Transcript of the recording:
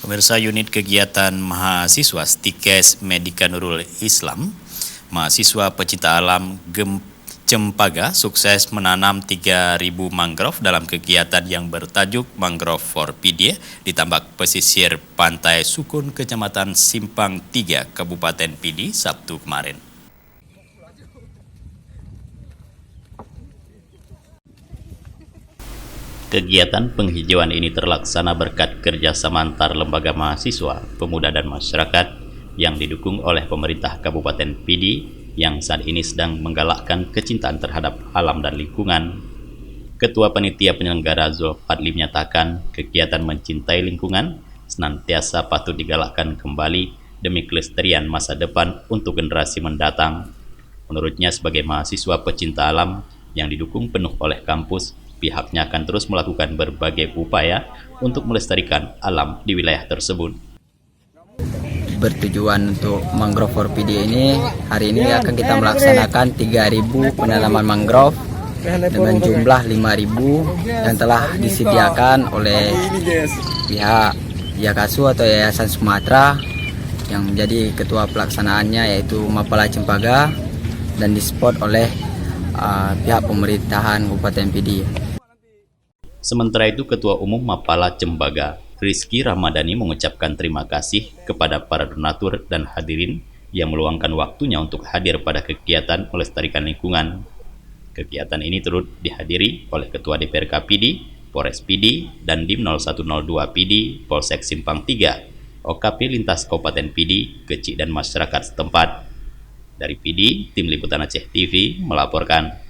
Pemirsa, unit kegiatan mahasiswa Stikes Medika Nurul Islam, mahasiswa pecinta alam Cempaka sukses menanam 3.000 mangrove dalam kegiatan yang bertajuk Mangrove for PD di tambak pesisir Pantai Sukun, Kecamatan Simpang 3, Kabupaten PD, Sabtu kemarin. Kegiatan penghijauan ini terlaksana berkat kerjasama antar lembaga mahasiswa, pemuda dan masyarakat yang didukung oleh pemerintah Kabupaten PD yang saat ini sedang menggalakkan kecintaan terhadap alam dan lingkungan. Ketua Panitia Penyelenggara Zulfadli menyatakan kegiatan mencintai lingkungan senantiasa patut digalakkan kembali demi kelestarian masa depan untuk generasi mendatang. Menurutnya, sebagai mahasiswa pecinta alam yang didukung penuh oleh kampus, pihaknya akan terus melakukan berbagai upaya untuk melestarikan alam di wilayah tersebut. Bertujuan untuk Mangrove for PD ini, hari ini akan kita melaksanakan 3.000 penanaman mangrove dengan jumlah 5.000 yang telah disediakan oleh pihak Yakasu atau Yayasan Sumatera yang menjadi ketua pelaksanaannya, yaitu Mapala Cempaka, dan disupport oleh pihak pemerintahan Kabupaten PD. Sementara itu, Ketua Umum Mapala Cempaka, Rizky Ramadhani, mengucapkan terima kasih kepada para donatur dan hadirin yang meluangkan waktunya untuk hadir pada kegiatan melestarikan lingkungan. Kegiatan ini turut dihadiri oleh Ketua DPRK PD, Polres PD, dan Dim 0102 PD, Polsek Simpang 3, OKP Lintas Kabupaten PD, Kecik dan masyarakat setempat. Dari PD, Tim Liputan Aceh TV melaporkan.